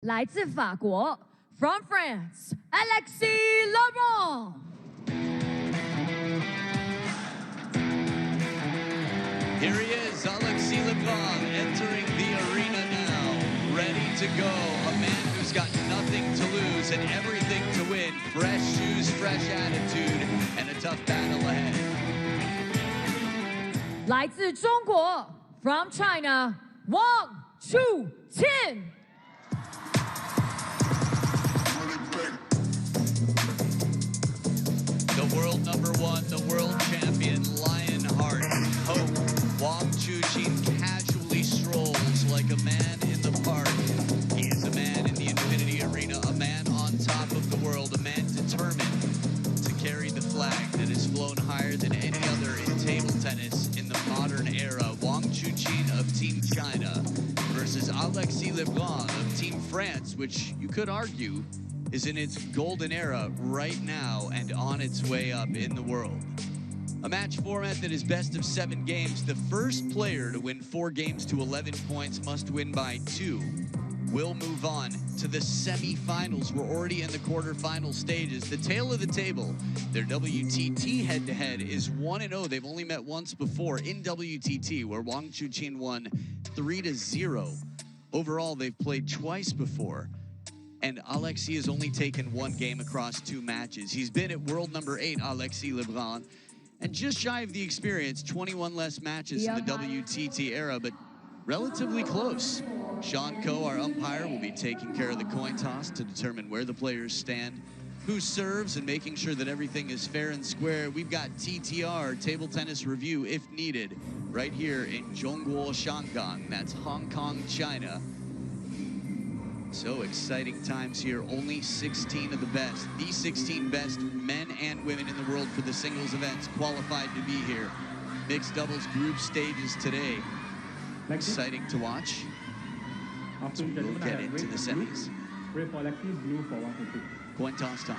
来自法国 ，From France, Alexis LEBRUN. Here he is, Alexis LEBRUN, entering the arena now, ready to go. A man who's got nothing to lose and everything to win. Fresh shoes, fresh attitude, and a tough battle ahead. 来自中国 ，From China, WANG Chuqin. The world #1, the world champion, Lionheart, Hope, WANG Chuqin casually strolls like a man in the park. He is a man in the Infinity Arena, a man on top of the world, a man determined to carry the flag that has flown higher than any other in table tennis in the modern era. WANG Chuqin of Team China versus Alexis LEBRUN of Team France, which you could argue is in its golden era right now and on its way up in the world. A match format that is best of 7 games. The first player to win 4 games to 11 points must win by 2. We'll move on to the semifinals. We're already in the quarterfinal stages. The tail of the table, their WTT head-to-head is 1-0. They've only met once before in WTT, where WANG Chuqin won 3-0. Overall, they've played twice before. And Alexis has only taken 1 game across 2 matches. He's been at world #8, Alexis LEBRUN, and just shy of the experience, 21 less matches in the WTT era, but relatively close. Sean Coe, our umpire, will be taking care of the coin toss to determine where the players stand, who serves, and making sure that everything is fair and square. We've got TTR, Table Tennis Review, if needed, right here in Zhongguo, Shanghai. That's Hong Kong, China. So exciting times here. Only 16 of the best, the 16 best men and women in the world for the singles events qualified to be here. Mixed doubles group stages today. Exciting to watch. So we'll get into the semis. Red for Alexis, blue for 1-2. Coin toss time.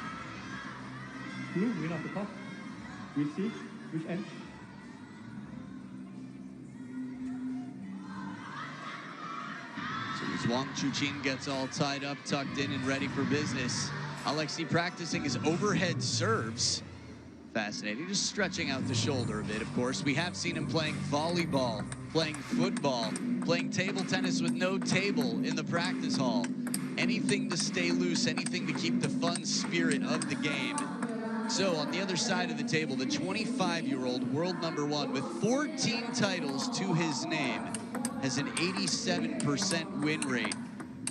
Blue, win of the toss. We see which end. As WANG Chuqin gets all tied up, tucked in, and ready for business. Alexis practicing his overhead serves. Fascinating, just stretching out the shoulder a bit, of course. We have seen him playing volleyball, playing football, playing table tennis with no table in the practice hall. Anything to stay loose, anything to keep the fun spirit of the game. So on the other side of the table, the 25-year-old world #1 with 14 titles to his name has an 87% win rate.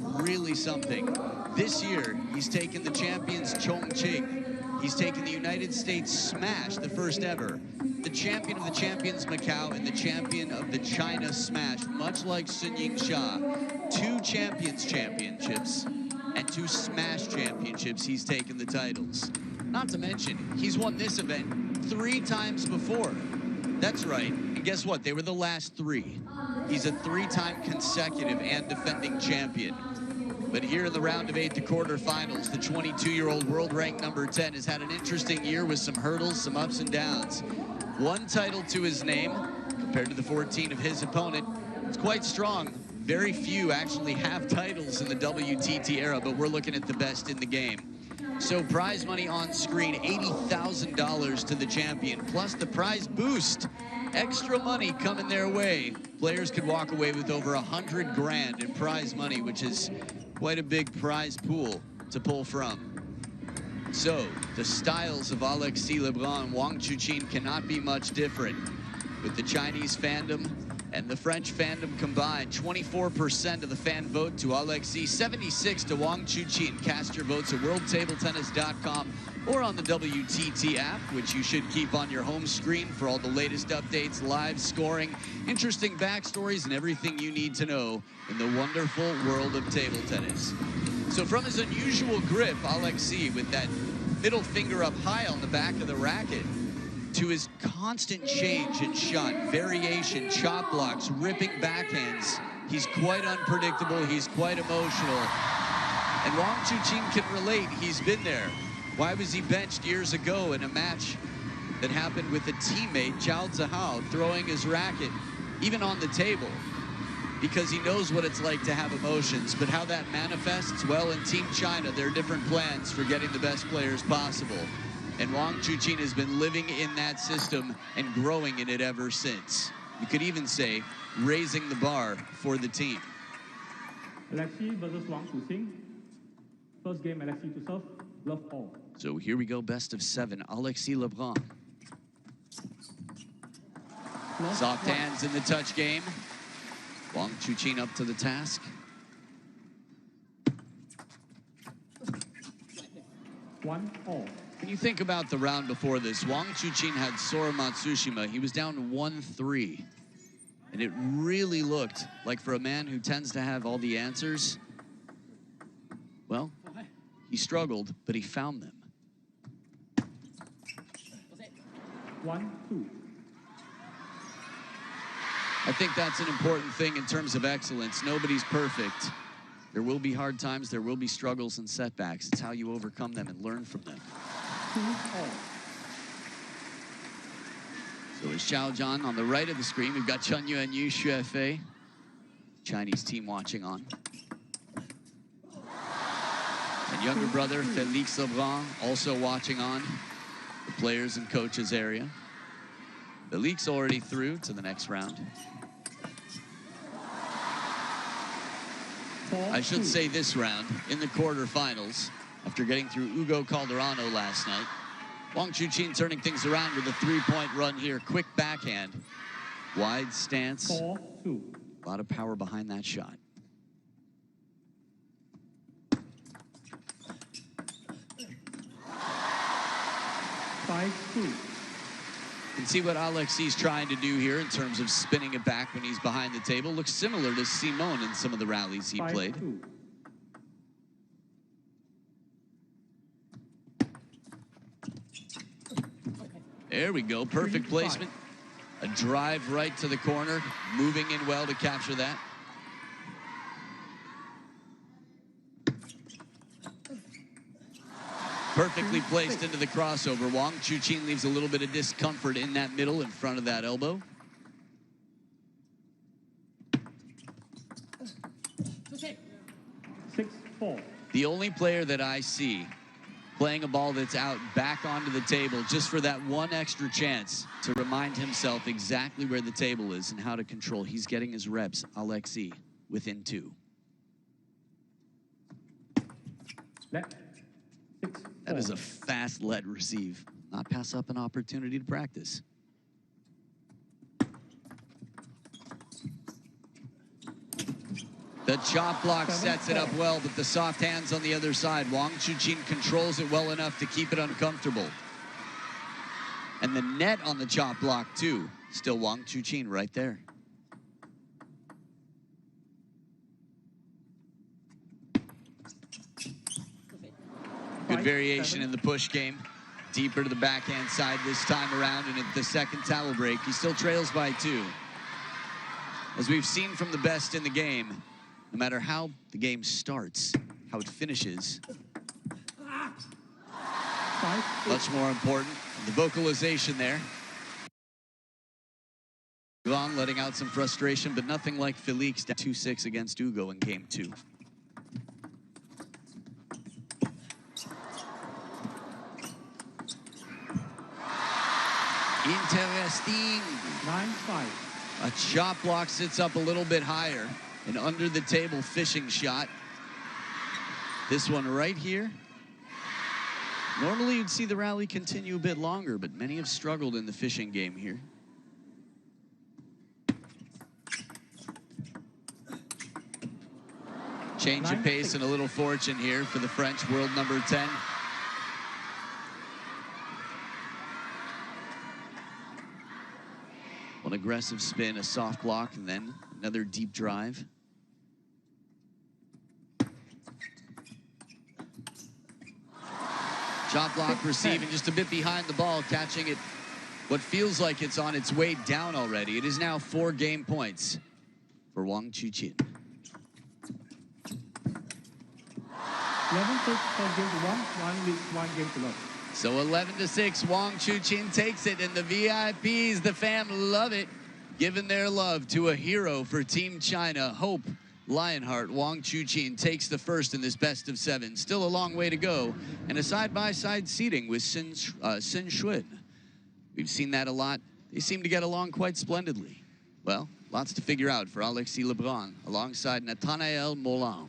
Really something. This year, he's taken the champions Chuqin. He's taken the United States Smash, the first ever. The champion of the champions Macau and the champion of the China Smash, much like Sun Yingsha. 2 champions championships and 2 Smash championships. He's taken the titles. Not to mention, he's won this event 3 times before. That's right, and guess what? They were the last 3. He's a 3-time consecutive and defending champion. But here in the round of 8, the quarterfinals, the 22-year-old world ranked #10 has had an interesting year with some hurdles, some ups and downs. 1 title to his name, compared to the 14 of his opponent. It's quite strong. Very few actually have titles in the WTT era, but we're looking at the best in the game. So prize money on screen, $80,000 to the champion, plus the prize boost. Extra money coming their way. Players could walk away with over 100 grand in prize money, which is quite a big prize pool to pull from. So the styles of Alexis LEBRUN, WANG Chuqin cannot be much different. With the Chinese fandom and the French fandom combined, 24% of the fan vote to Alexis, 76% to WANG Chuqin. Cast your votes at worldtabletennis.com or on the WTT app, which you should keep on your home screen for all the latest updates, live scoring, interesting backstories, and everything you need to know in the wonderful world of table tennis. So from his unusual grip, Alexis, with that middle finger up high on the back of the racket, to his constant change in shot, variation, chop blocks, ripping backhands. He's quite unpredictable, he's quite emotional. And WANG Chuqin can relate, he's been there. Why was he benched years ago in a match that happened with a teammate, Zhao Zihao, throwing his racket, even on the table? because he knows what it's like to have emotions, but how that manifests, well, in Team China, there are different plans for getting the best players possible. And Wang Chuqin has been living in that system and growing in it ever since. You could even say raising the bar for the team. Alexis versus Wang Chuqin. First game, Alexis to serve. Love all. So here we go, best of 7. Alexis LEBRUN. Soft hands in the touch game. Wang Chuqin up to the task. One all. When you think about the round before this, Wang Chuqin had Sora Matsushima. He was down 1-3. And it really looked like, for a man who tends to have all the answers, well, he struggled, but he found them. 1-2. I think that's an important thing in terms of excellence. Nobody's perfect. There will be hard times, there will be struggles and setbacks. It's how you overcome them and learn from them. 2 all. So it's Xiaojian on the right of the screen. We've got Chen Yuan Yu, Xue Fei, Chinese team watching on. And younger brother, Felix LEBRUN, also watching on the players and coaches area. Felix already through to the next round. I should say this round, in the quarterfinals, after getting through Hugo Calderano last night, Wang Chuqin turning things around with a 3-point run here. Quick backhand, wide stance. 4-2. A lot of power behind that shot. You can see what Alexis is trying to do here in terms of spinning it back when he's behind the table. Looks similar to Simone in some of the rallies he played. 5-2. There we go, perfect placement. A drive right to the corner, moving in well to capture that. Perfectly placed into the crossover. Wang Chuqin leaves a little bit of discomfort in that middle in front of that elbow. Okay. 6-4. The only player that I see playing a ball that's out back onto the table just for that one extra chance to remind himself exactly where the table is and how to control. He's getting his reps, Alexis, within 2. Left. 6-4. That is a fast let receive. Not pass up an opportunity to practice. The chop block sets it up well, but the soft hands on the other side. Wang Chuqin controls it well enough to keep it uncomfortable. And the net on the chop block, too. Still Wang Chuqin right there. Good variation in the push game. Deeper to the backhand side this time around, and at the second towel break, he still trails by 2. As we've seen from the best in the game, no matter how the game starts, how it finishes, much more important. The vocalization there. Van letting out some frustration, but nothing like Felix down 2-6 against Hugo in game 2. Interesting. 9-5. A chop block sits up a little bit higher. An under the table fishing shot. This one right here. Normally you'd see the rally continue a bit longer, but many have struggled in the fishing game here. Change of pace and a little fortune here for the French world number 10. One aggressive spin, a soft block, and then another deep drive. Chop block receiving just a bit behind the ball, catching it what feels like it's on its way down already. It is now 4 game points for Wang Chuqin. 11-6 for game to 1 lead, 1 game to love. So 11-6, Wang Chuqin takes it, and the VIPs, the fam, love it. giving their love to a hero for Team China. Hope Lionheart Wang Chuqin takes the first in this best of 7. Still a long way to go, and a side-by-side seating with Sin Shuin. We've seen that a lot. They seem to get along quite splendidly. Well, lots to figure out for Alexis LEBRUN alongside Nathanael Moulin.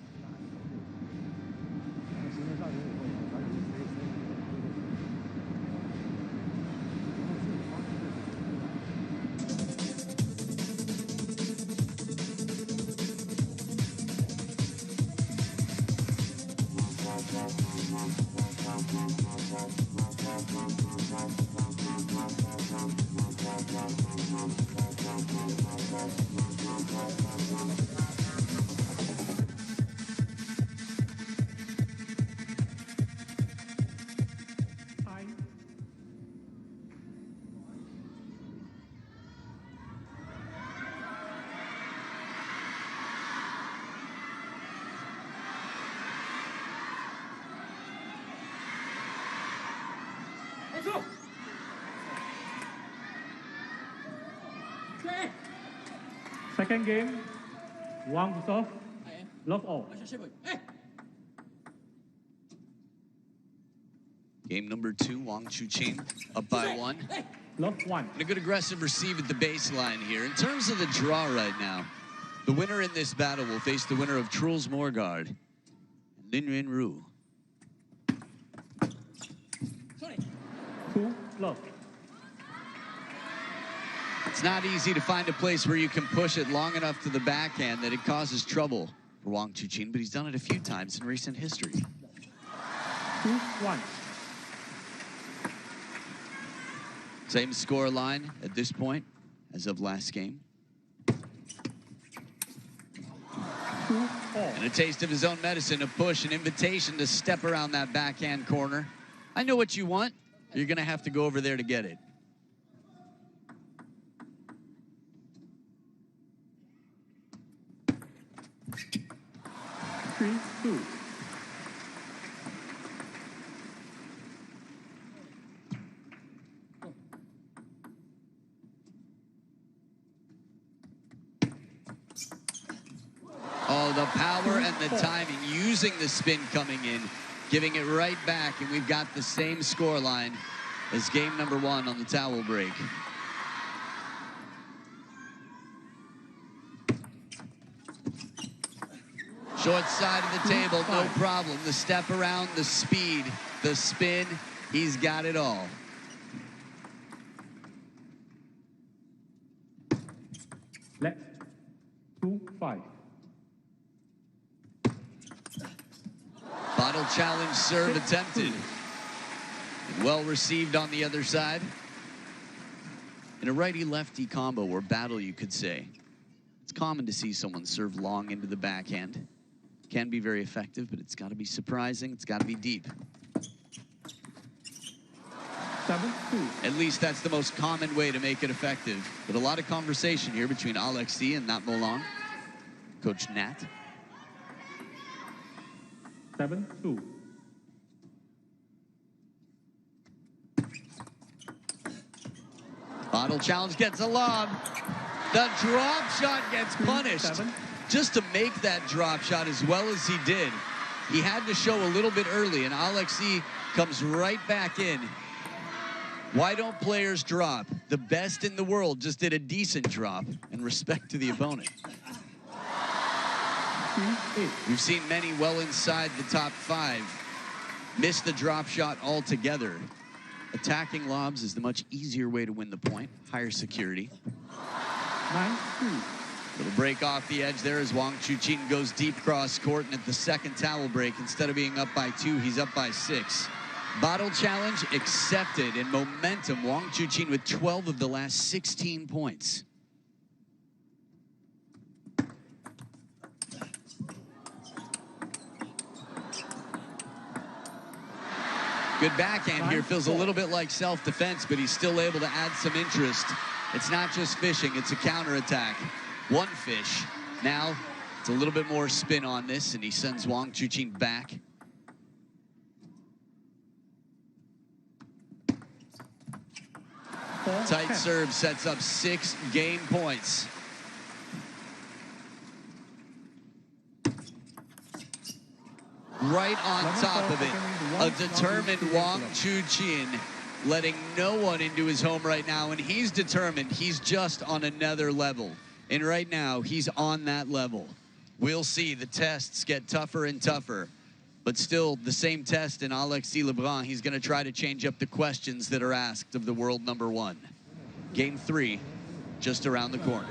Second game, Wang to serve, love all. Game number 2, Wang Chuqin up by 1. Love 1. And a good aggressive receive at the baseline here. In terms of the draw right now, the winner in this battle will face the winner of Truls Morgard and Lin Yunru. 2, love. It's not easy to find a place where you can push it long enough to the backhand that it causes trouble for Wang Chuqin, but he's done it a few times in recent history. 2, 1. Same score line at this point as of last game. 2, 4. And a taste of his own medicine, a push, an invitation to step around that backhand corner. I know what you want. You're going to have to go over there to get it. 3, 2. Oh, the power and the timing, using the spin coming in, giving it right back, and we've got the same score line as game number 1 on the towel break. Short side of the table, no problem. The step around, the speed, the spin, he's got it all. Left, 2, 5. Bottle challenge serve attempted. Well received on the other side. In a righty-lefty combo or battle, you could say, it's common to see someone serve long into the backhand. Can be very effective, but it's got to be surprising. It's got to be deep. 7, 2. At least that's the most common way to make it effective. But a lot of conversation here between Alexis and Nat Moulin. Coach Nat. 7, 2. Bottle challenge gets a lob. The drop shot gets punished. 7. Just to make that drop shot as well as he did, he had to show a little bit early, and Alexis comes right back in. Why don't players drop? The best in the world just did a decent drop, and respect to the opponent. 3, 8. We've seen many well inside the top 5 miss the drop shot altogether. Attacking lobs is the much easier way to win the point. Higher security. 9, 2. Little break off the edge there as Wang Chuqin goes deep cross court, and at the second towel break, instead of being up by 2, he's up by 6. Bottle challenge accepted, and momentum. Wang Chuqin with 12 of the last 16 points. Good backhand here. Feels a little bit like self-defense, but he's still able to add some interest. It's not just fishing, it's a counterattack. One fish. Now, it's a little bit more spin on this, and he sends Wang Chuqin back. Tight serve sets up 6 game points. Right on top of it, a determined Wang Chuqin, letting no one into his home right now, and he's determined. He's just on another level, and right now he's on that level. We'll see. The tests get tougher and tougher, but still the same test in Alexis LEBRUN. He's going to try to change up the questions that are asked of the world #1. Game 3, just around the corner.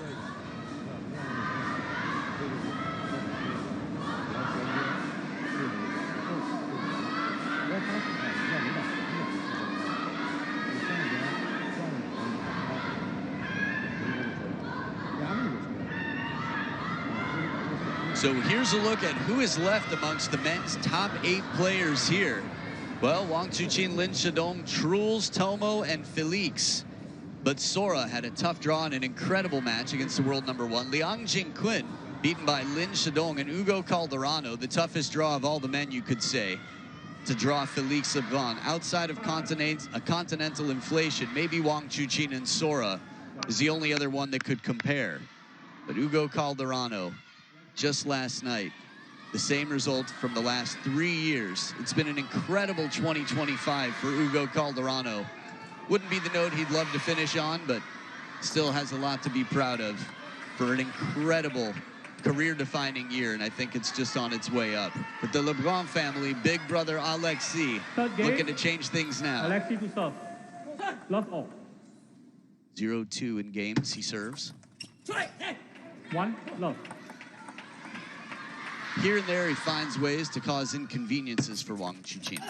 So here's a look at who is left amongst the men's top 8 players here. Well, Wang Chuqin, Lin Shidong, Truls, Tomo, and Felix. But Sora had a tough draw in an incredible match against the world #1. Liang Jingquin beaten by Lin Shidong and Hugo Calderano, the toughest draw of all the men, you could say, to draw Felix LEBRUN. Outside of continental inflation, maybe Wang Chuqin and Sora is the only other one that could compare. But Hugo Calderano, just last night, the same result from the last 3 years. It's been an incredible 2025 for Hugo Calderano. Wouldn't be the note he'd love to finish on, but still has a lot to be proud of for an incredible career-defining year, and I think it's just on its way up. But the LEBRUN family, big brother Alexis, looking to change things now. Alexis to serve. Love all. 0-2 in games, he serves. 1 love. Here and there, he finds ways to cause inconveniences for Wang Chuqin.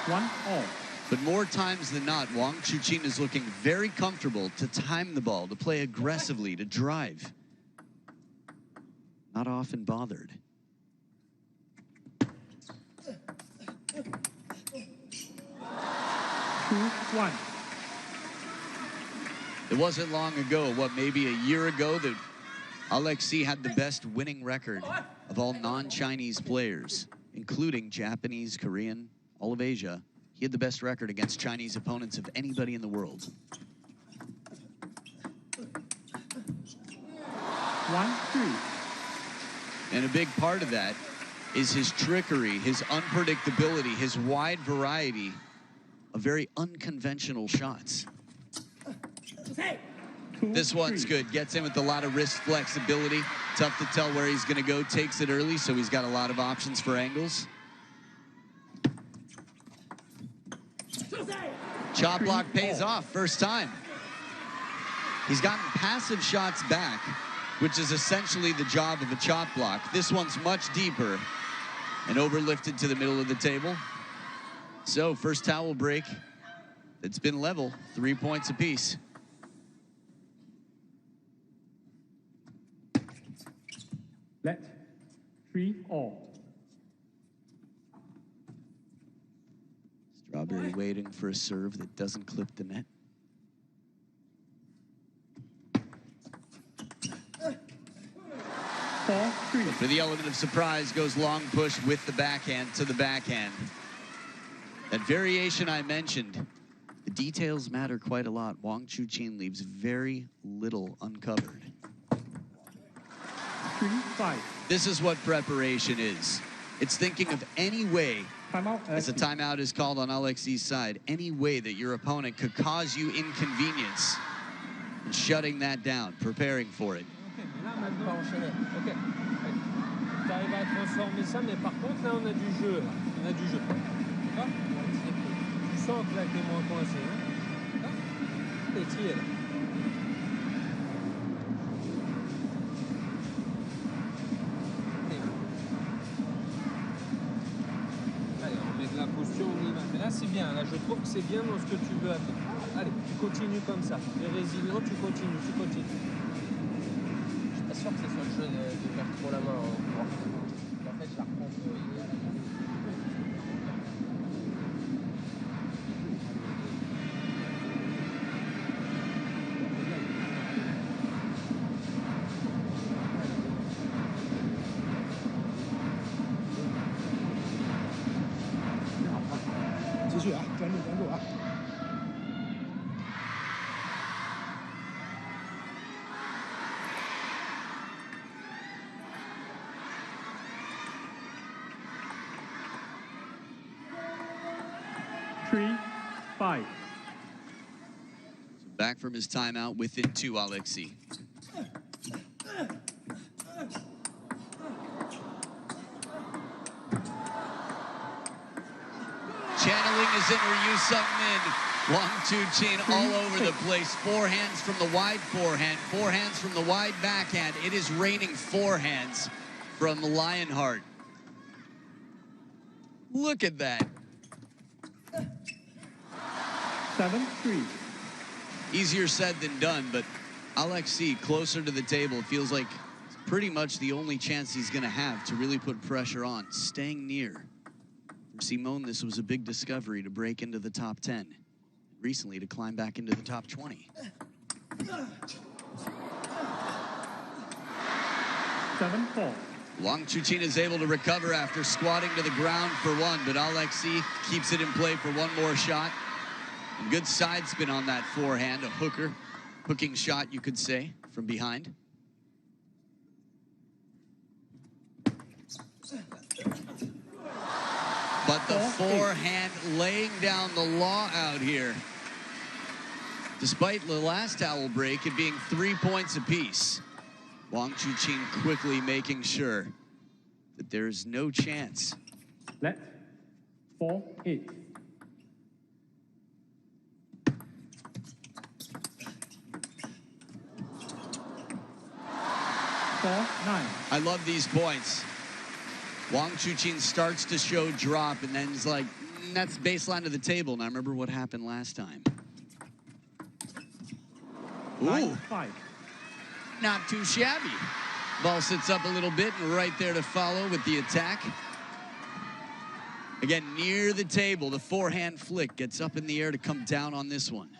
1 all. But more times than not, Wang Chuqin is looking very comfortable to time the ball, to play aggressively, to drive. Not often bothered. 2-1. It wasn't long ago, maybe a year ago, that Alexis had the best winning record of all non-Chinese players, including Japanese, Korean, all of Asia. He had the best record against Chinese opponents of anybody in the world. 1-3. And a big part of that is his trickery, his unpredictability, his wide variety of very unconventional shots. This one's good. Gets in with a lot of wrist flexibility. Tough to tell where he's going to go. Takes it early, so he's got a lot of options for angles. Chop block pays off first time. He's gotten passive shots back, which is essentially the job of a chop block. This one's much deeper and overlifted to the middle of the table. So first towel break, it's been level, 3 points apiece. Let 3 all. Strawberry waiting for a serve that doesn't clip the net. For the element of surprise, goes long push with the backhand to the backhand. That variation I mentioned, the details matter quite a lot. Wang Chuqin leaves very little uncovered. 3-5. This is what preparation is. It's thinking of any way, Timeout. as a timeout is called on Alexis' side, any way that your opponent could cause you inconvenience, and shutting that down, preparing for it. Ok. Tu arrives à transformer ça, mais par contre, là, on a du jeu. On a du jeu. D'accord? Tu sens que là, t'es moins coincé. D'accord? T'es trié, là. Allez, on met de la posture, on y va. Mais là, c'est bien. Là, je trouve que c'est bien dans ce que tu veux atteindre. Allez, tu continues comme ça. Tu es résilient, tu continues, tu continues. Je suis pas sûr que ce soit le jeu de faire trop la main en cours. En fait, je la reprends idéal. 3-5. So back from his timeout within 2, Alexis. Channeling his inner Yu Sung-min. Wang Chuqin all over the place. Forehands from the wide forehand. Forehands from the wide backhand. It is raining forehands from Lionheart. Look at that. 7-3. Easier said than done, but Alexis closer to the table. It feels like it's pretty much the only chance he's going to have to really put pressure on. Staying near. For Simone, this was a big discovery to break into the top 10. Recently to climb back into the top 20. 7-4. Wang Chuqin is able to recover after squatting to the ground for one, but Alexis keeps it in play for one more shot. And good side spin on that forehand, a hooking shot, you could say, from behind. But the forehand laying down the law out here. Despite the last towel break, it being 3 points apiece. Wang Chuqin quickly making sure that there's no chance. Let 4-8. 4-9. I love these points. Wang Chuqin starts to show drop and then is like, that's baseline of the table. And I remember what happened last time. Ooh, 9-5. not too shabby. Ball sits up a little bit and right there to follow with the attack. Again, near the table, the forehand flick gets up in the air to come down on this one.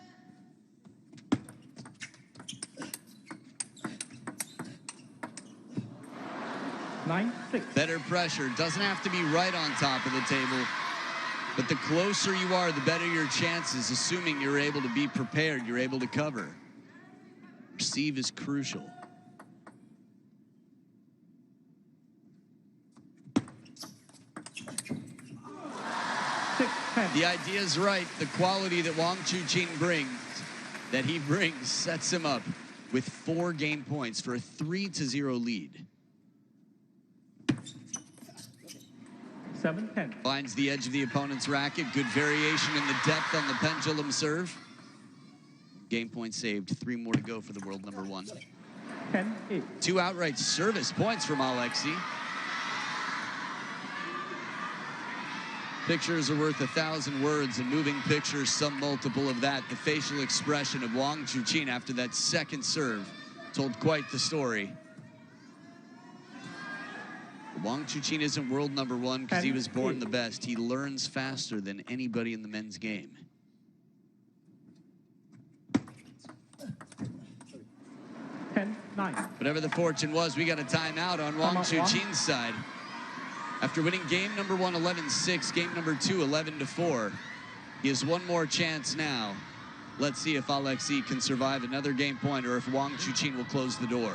Better pressure. Doesn't have to be right on top of the table. But the closer you are, the better your chances, assuming you're able to be prepared, you're able to cover. Receive is crucial. The idea is right. The quality that Wang Chuqin brings, sets him up with 4 game points for a 3-0 lead. 7-10. Finds the edge of the opponent's racket. Good variation in the depth on the pendulum serve. Game point saved. 3 more to go for the world number 1. 10-8. 2 outright service points from Alexis. Pictures are worth 1,000 words, and moving pictures, some multiple of that. The facial expression of Wang Chuqin after that second serve told quite the story. Wang Chuqin isn't world number 1 because he was born the best. He learns faster than anybody in the men's game. 10-9. Whatever the fortune was, we got a timeout on Wang Chuqin's side. After winning game number 1, 11-6, game number 2, 11-4. He has one more chance now. Let's see if Alexis can survive another game point or if Wang Chuqin will close the door.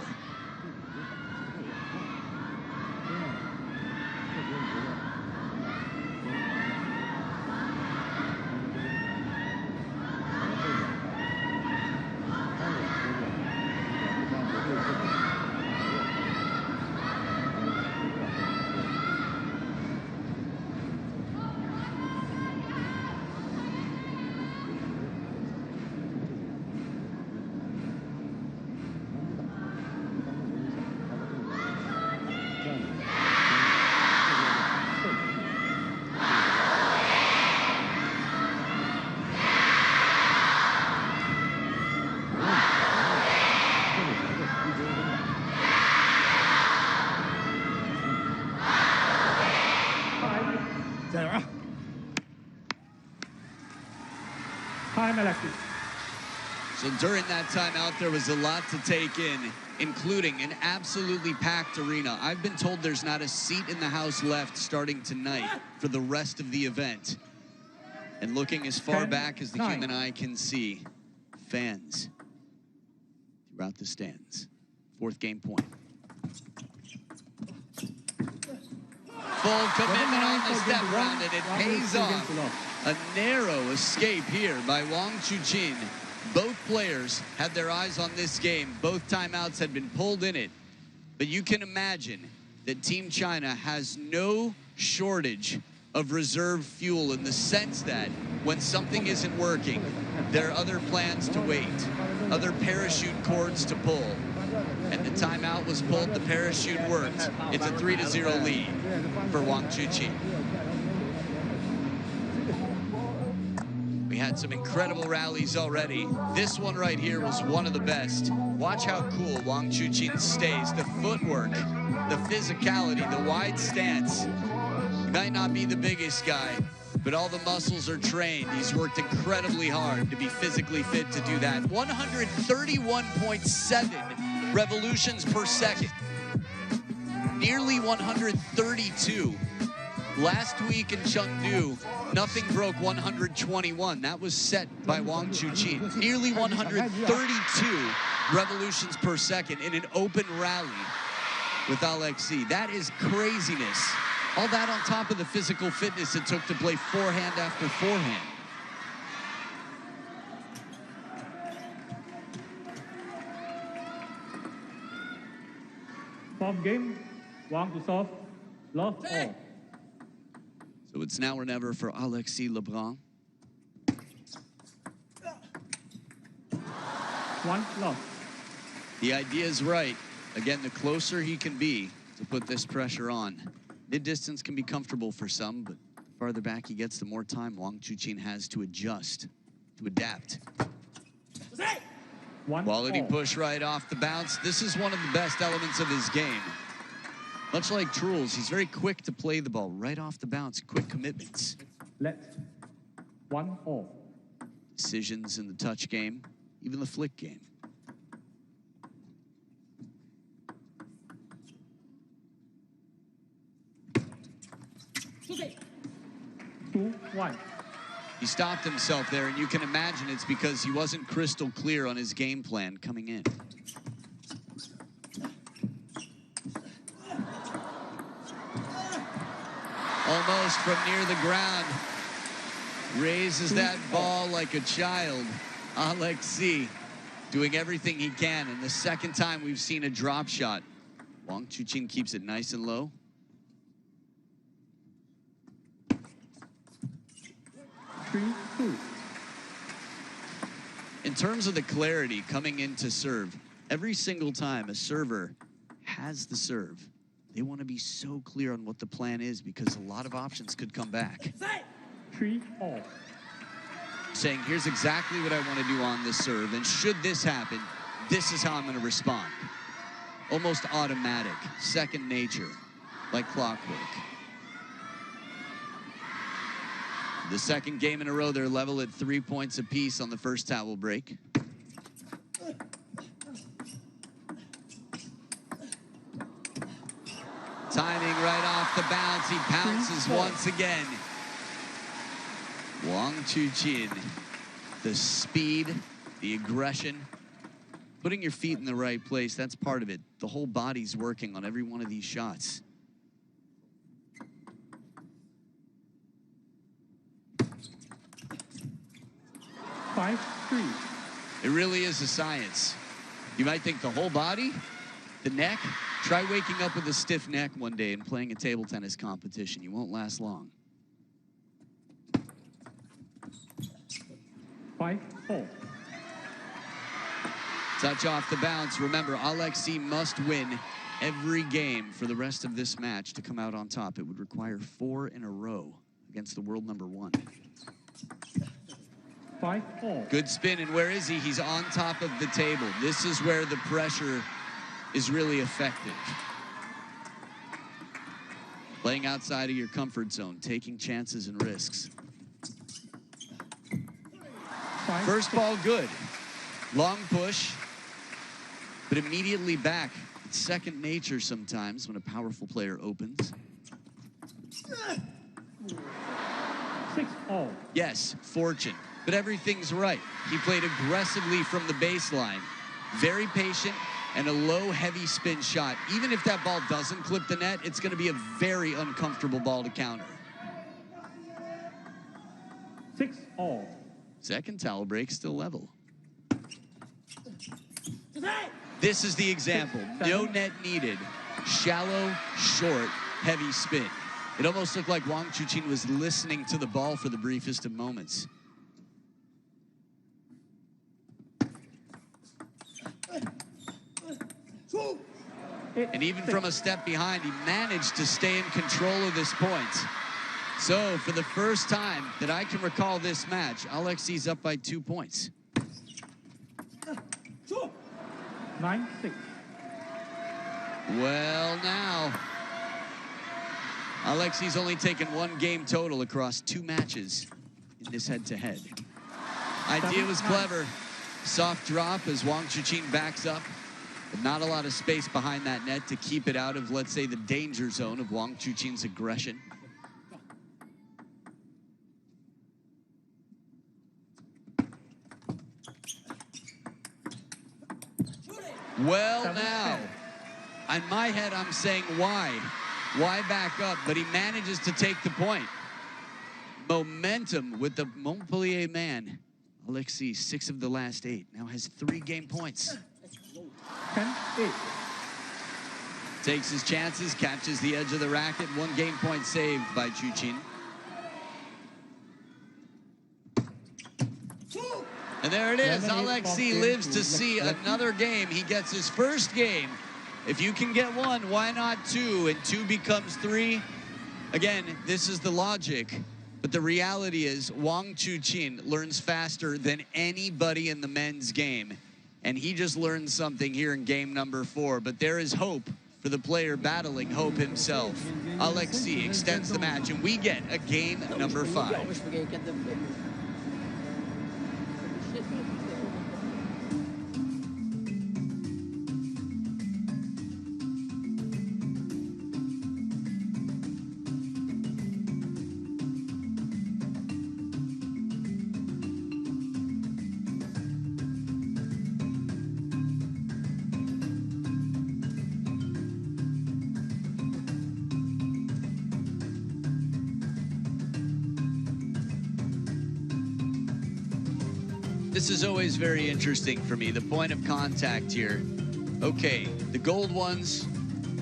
Time, Alexis. So during that timeout, there was a lot to take in, including an absolutely packed arena. I've been told there's not a seat in the house left starting tonight for the rest of the event. And looking as far back as the human eye can see, fans throughout the stands. 4th game point. Full commitment on the step round, and it pays off. A narrow escape here by Wang Chuqin. Both players had their eyes on this game. Both timeouts had been pulled in it. But you can imagine that Team China has no shortage of reserve fuel in the sense that when something isn't working, there are other plans to wait, other parachute cords to pull. And the timeout was pulled, the parachute worked. It's a 3-0 lead for Wang Chuqin. We had some incredible rallies already. This one right here was one of the best. Watch how cool Wang Chuqin stays. The footwork, the physicality, the wide stance. He might not be the biggest guy, but all the muscles are trained. He's worked incredibly hard to be physically fit to do that. 131.7 revolutions per second. Nearly 132. Last week in Chengdu, nothing broke 121. That was set by Wang Chuqin. Nearly 132 revolutions per second in an open rally with Alexis. That is craziness. All that on top of the physical fitness it took to play forehand after forehand. Fourth game, Wang to serve, love all. So it's now or never for Alexis LEBRUN. 1 love. The idea is right. Again, the closer he can be to put this pressure on. Mid-distance can be comfortable for some, but the farther back he gets, the more time Wang Chuqin has to adjust, to adapt. Quality push right off the bounce. This is one of the best elements of his game. Much like Truls, he's very quick to play the ball right off the bounce, quick commitments. Let 1 all. Decisions in the touch game, even the flick game. Two, 1. He stopped himself there, and you can imagine it's because he wasn't crystal clear on his game plan coming in. Almost from near the ground. Raises that ball like a child. Alexis doing everything he can, and the second time we've seen a drop shot. Wang Chuqin keeps it nice and low. In terms of the clarity coming into serve, every single time a server has the serve, they want to be so clear on what the plan is because a lot of options could come back. 3 all. Saying, here's exactly what I want to do on this serve, and should this happen, this is how I'm going to respond. Almost automatic, second nature, like clockwork. The second game in a row, they're level at 3 points apiece on the first towel break. Timing right off the bounce. He pounces once again. Wang Chuqin, the speed, the aggression, putting your feet in the right place, that's part of it. The whole body's working on every one of these shots. Five, 3. It really is a science. You might think the whole body, the neck. Try waking up with a stiff neck one day and playing a table tennis competition. You won't last long. 5, 4. Touch off the bounce. Remember, Alexis must win every game for the rest of this match to come out on top. It would require 4 in a row against the world number 1. 5, 4. Good spin, and where is he? He's on top of the table. This is where the pressure is really effective. Playing outside of your comfort zone, taking chances and risks. First ball good. Long push, but immediately back. It's second nature sometimes when a powerful player opens. 6 all. Yes, fortune, but everything's right. He played aggressively from the baseline. Very patient, and a low, heavy spin shot. Even if that ball doesn't clip the net, it's going to be a very uncomfortable ball to counter. 6-all. Second towel break, still level. This is the example. No net needed. Shallow, short, heavy spin. It almost looked like Wang Chuqin was listening to the ball for the briefest of moments. And even from a step behind, he managed to stay in control of this point. So, for the first time that I can recall this match, Alexis up by 2 points. 9-6. Well, now, Alexis only taken 1 game total across 2 matches in this head-to-head. Idea was clever. Soft drop as Wang Chuqin backs up, but not a lot of space behind that net to keep it out of, let's say, the danger zone of Wang Chuqin's aggression. Well, now, in my head, I'm saying why? Why back up? But he manages to take the point. Momentum with the Montpellier man. Alexis, 6 of the last 8, now has 3 game points. 10-8. Takes his chances, catches the edge of the racket. 1 game point saved by Chuqin. And there it is. Alexis lives to see another game. He gets his first game. If you can get 1, why not 2? And 2 becomes 3. Again, this is the logic. But the reality is Wang Chuqin learns faster than anybody in the men's game. And he just learned something here in game number 4. But there is hope for the player battling hope himself. Alexis extends the match, and we get a game number 5. This is always very interesting for me, the point of contact here. Okay, the gold ones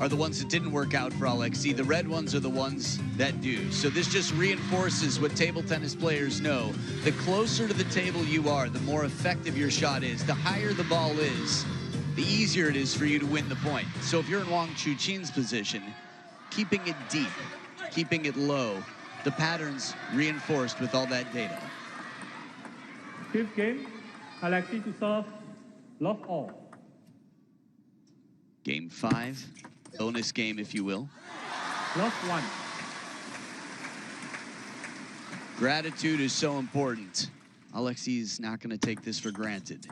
are the ones that didn't work out for Alexis. The red ones are the ones that do. So this just reinforces what table tennis players know. The closer to the table you are, the more effective your shot is. The higher the ball is, the easier it is for you to win the point. So if you're in Wang Chuqin's position, keeping it deep, keeping it low, the pattern's reinforced with all that data. 5th game, Alexis to serve, love all. Game 5, bonus game, if you will. Love 1. Gratitude is so important. Alexis is not going to take this for granted.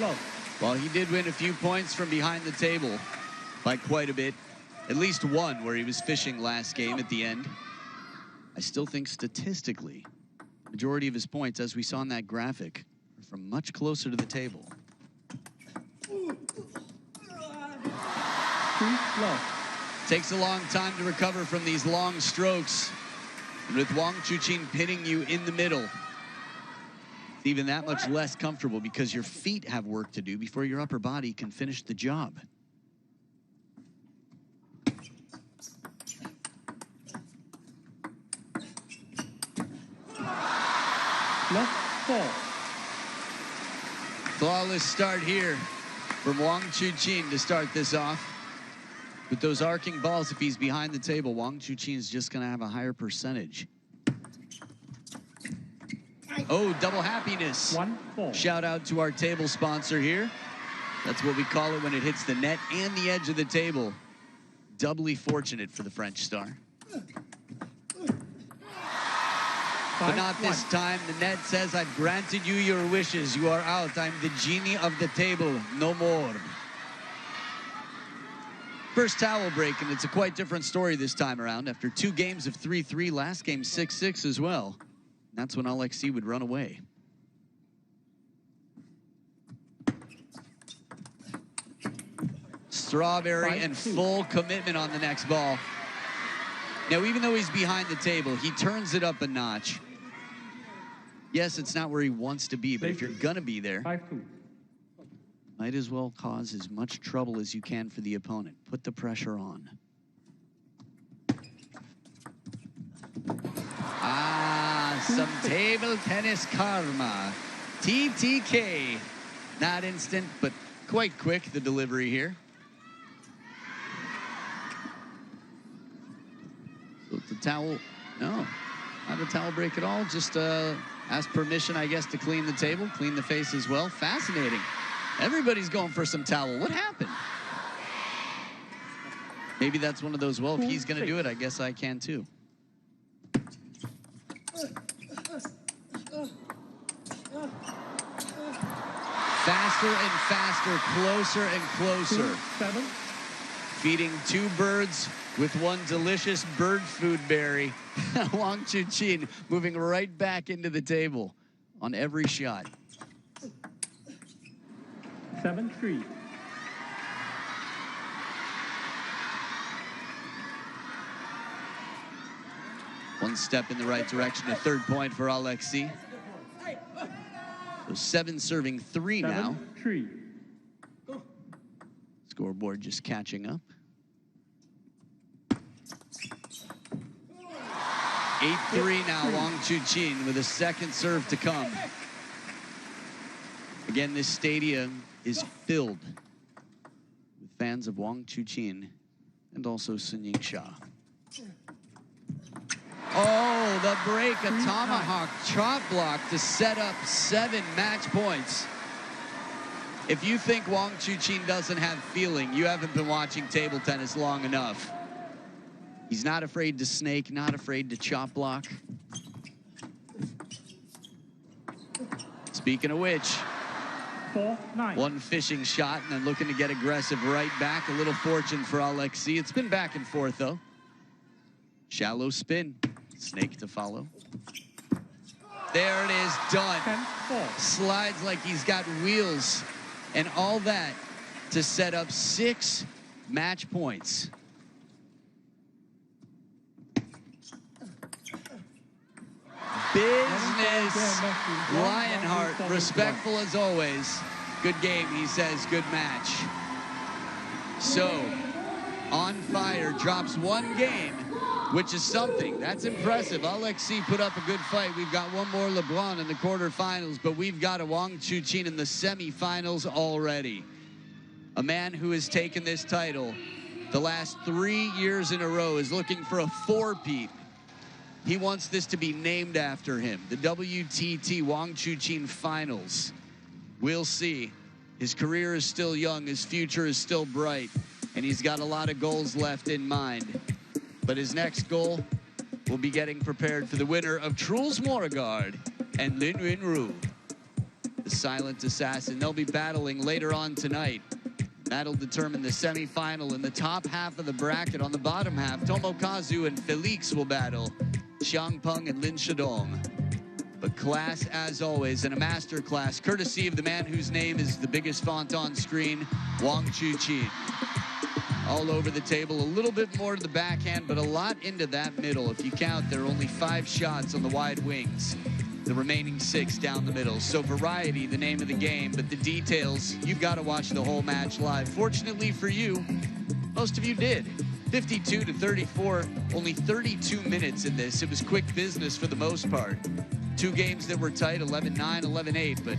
Love. While he did win a few points from behind the table by quite a bit, at least 1 where he was fishing last game at the end, I still think statistically, the majority of his points, as we saw in that graphic, are from much closer to the table. 3 love. Takes a long time to recover from these long strokes. And with Wang Chuqin pitting you in the middle, it's even that much less comfortable because your feet have work to do before your upper body can finish the job. Love 4. Flawless start here from Wang Chuqin to start this off. With those arcing balls, if he's behind the table, Wang Chuqin is just going to have a higher percentage. Oh, double happiness. 1-4. Shout out to our table sponsor here. That's what we call it when it hits the net and the edge of the table. Doubly fortunate for the French star. But not this time. The net says, I've granted you your wishes. You are out. I'm the genie of the table. No more. First towel break, and it's a quite different story this time around. After 2 games of 3-3, last game 6-6 as well. That's when Alexis would run away. Strawberry and full commitment on the next ball. Now, even though he's behind the table, he turns it up a notch. Yes, it's not where he wants to be, but if you're gonna be there, 5-2. might as well cause as much trouble as you can for the opponent. Put the pressure on. Some table tennis karma. TTK. Not instant, but quite quick, the delivery here. So the towel, no, not a towel break at all. Just ask permission, I guess, to clean the table, clean the face as well. Fascinating. Everybody's going for some towel. What happened? Maybe that's one of those, well, if he's going to do it, I guess I can too. Faster and faster, closer and closer. 7. Feeding two birds with one delicious bird food berry. Wang Chuqin moving right back into the table on every shot. 7-3. One step in the right direction, a third point for Alexis. So 7 serving 3 now. 7-3. Scoreboard just catching up. 8-3 now, Wang Chuqin with a second serve to come. Again, this stadium is filled with fans of Wang Chuqin and also Sun Yingsha. Oh, the break, a tomahawk chop block to set up 7 match points. If you think Wang Chuqin doesn't have feeling, you haven't been watching table tennis long enough. He's not afraid to snake, not afraid to chop block. Speaking of which, 4-9. one fishing shot and then looking to get aggressive right back. A little fortune for Alexis. It's been back and forth though. Shallow spin, snake to follow. There it is, done. 10-4. Slides like he's got wheels and all that to set up 6 match points. Business. Lionheart, respectful as always. Good game, he says, good match. So, on fire, drops 1 game, which is something. That's impressive. Alexis put up a good fight. We've got one more LeBruN in the quarterfinals, but we've got a Wang Chuqin in the semifinals already. A man who has taken this title the last 3 years in a row is looking for a 4-peat. He wants this to be named after him. The WTT Wang Chuqin Finals. We'll see. His career is still young, his future is still bright, and he's got a lot of goals left in mind. But his next goal will be getting prepared for the winner of Truls Moregard and Lin Winru, the silent assassin. They'll be battling later on tonight. That'll determine the semifinal. In the top half of the bracket, on the bottom half, Tomokazu and Felix will battle Xiang Peng and Lin Shidong. But class as always, and a master class courtesy of the man whose name is the biggest font on screen, Wang Chuqin. All over the table, a little bit more to the backhand, but a lot into that middle. If you count, there are only 5 shots on the wide wings. The remaining 6 down the middle. So variety, the name of the game, but the details, you've got to watch the whole match live. Fortunately for you, most of you did. 52-34, only 32 minutes in this. It was quick business for the most part. 2 games that were tight, 11-9, 11-8, but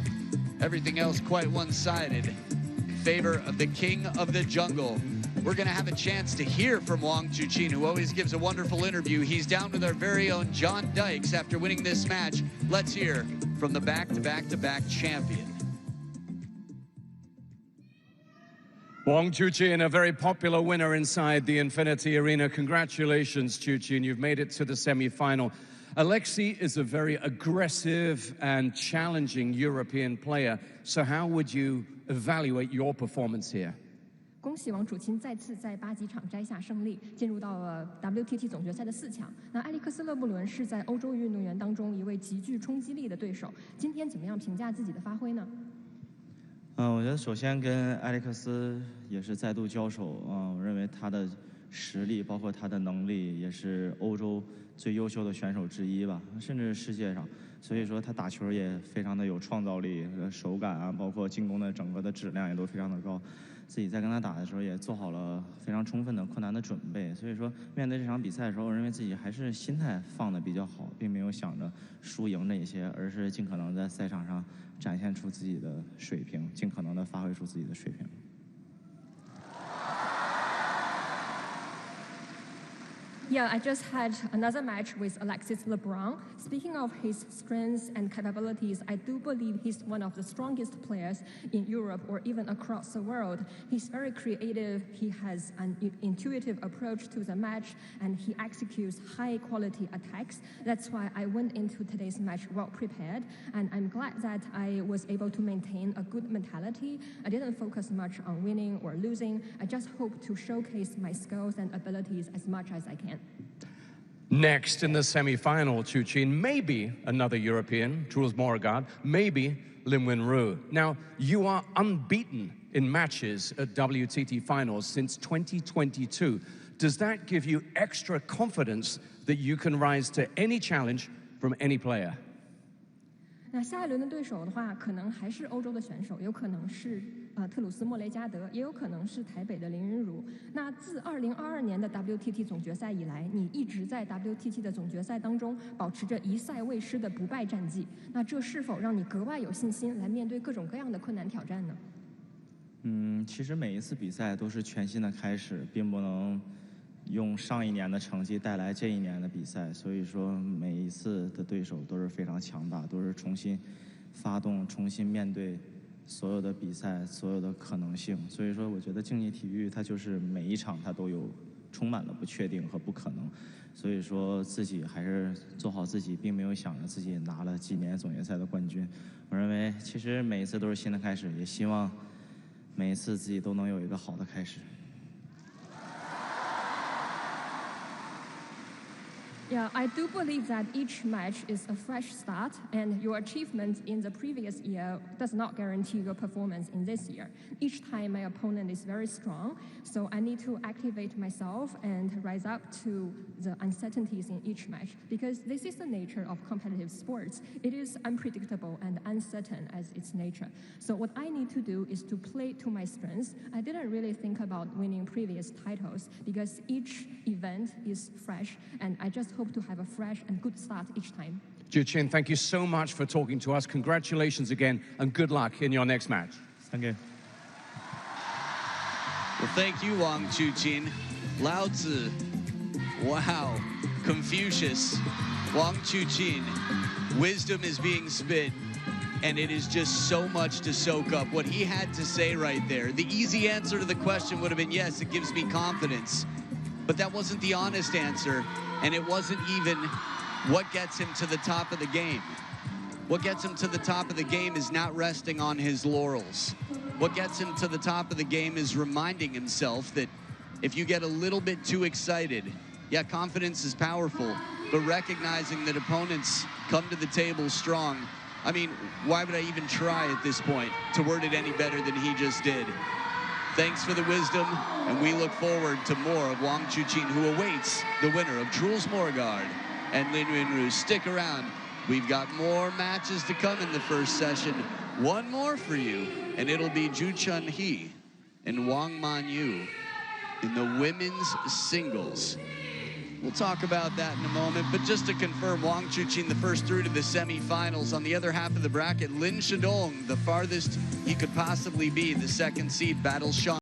everything else quite one-sided in favor of the king of the jungle. We're going to have a chance to hear from Wang Chuqin, who always gives a wonderful interview. He's down with our very own John Dykes after winning this match. Let's hear from the back-to-back-to-back champion. Wang Chuqin, a very popular winner inside the Infinity Arena. Congratulations, Chuqin. You've made it to the semi-final. Alexis is a very aggressive and challenging European player. So how would you evaluate your performance here? 恭喜王楚钦再次在8级场摘下胜利，进入到了 WTT 总决赛的4强。那埃里克斯·勒布伦是在欧洲运动员当中一位极具冲击力的对手，今天怎么样评价自己的发挥呢？我觉得首先跟埃里克斯也是再度交手，我认为他的实力包括他的能力也是欧洲最优秀的选手之一吧，甚至是世界上。所以说他打球也非常的有创造力，手感啊，包括进攻的整个的质量也都非常的高。自己在跟他打的时候也做好了非常充分的困难的准备。所以说面对这场比赛的时候，我认为自己还是心态放得比较好，并没有想着输赢这些，而是尽可能在赛场上展现出自己的水平，尽可能的发挥出自己的水平。Yeah, I just had another match with Alexis LeBron. Speaking of his strengths and capabilities, I do believe he's one of the strongest players in Europe or even across the world. He's very creative, he has an intuitive approach to the match, and he executes high-quality attacks. That's why I went into today's match well prepared, and I'm glad that I was able to maintain a good mentality. I didn't focus much on winning or losing. I just hope to showcase my skills and abilities as much as I can. Next in the semi-final, Chuqin, maybe another European, Truls Morregard, maybe Lin Wenru. Now, you are unbeaten in matches at WTT finals since 2022. Does that give you extra confidence that you can rise to any challenge from any player? 那下一轮的对手的话，可能还是欧洲的选手，有可能是特鲁斯莫雷加德，也有可能是台北的林昀儒。那自2022年的 WTT 总决赛以来，你一直在 WTT 的总决赛当中保持着1赛未失的不败战绩。那这是否让你格外有信心来面对各种各样的困难挑战呢？其实每一次比赛都是全新的开始，并不能用上一年的成绩带来这一年的比赛，所以说每一次的对手都是非常强大，都是重新发动、重新面对所有的比赛、所有的可能性。所以说，我觉得竞技体育它就是每一场它都有充满了不确定和不可能。所以说自己还是做好自己，并没有想着自己拿了几年总决赛的冠军。我认为其实每一次都是新的开始，也希望每一次自己都能有一个好的开始。Yeah, I do believe that each match is a fresh start, and your achievement in the previous year does not guarantee your performance in this year. Each time my opponent is very strong, so I need to activate myself and rise up to the uncertainties in each match, because this is the nature of competitive sports. It is unpredictable and uncertain as its nature. So what I need to do is to play to my strengths. I didn't really think about winning previous titles, because each event is fresh, and I just hope to have a fresh and good start each time. Chuqin, thank you so much for talking to us. Congratulations again, and good luck in your next match. Thank you. Well, thank you, Wang Chuqin. Lao Tzu. Wow. Confucius. Wang Chuqin. Wisdom is being spit, and it is just so much to soak up. What he had to say right there. The easy answer to the question would have been, yes, it gives me confidence. But that wasn't the honest answer, and it wasn't even what gets him to the top of the game. What gets him to the top of the game is not resting on his laurels. What gets him to the top of the game is reminding himself that if you get a little bit too excited, yeah, confidence is powerful, but recognizing that opponents come to the table strong. I mean, why would I even try at this point to word it any better than he just did? Thanks for the wisdom, and we look forward to more of Wang Chuqin, who awaits the winner of Truls Morregard and Lin Wenru. Stick around. We've got more matches to come in the first session. One more for you, and it'll be Ju Chun-hee and Wang Man-yu in the women's singles. We'll talk about that in a moment, but just to confirm, Wang Chuqin the first through to the semifinals. On the other half of the bracket, Lin Shidong, the farthest he could possibly be, the second seed, battles Sean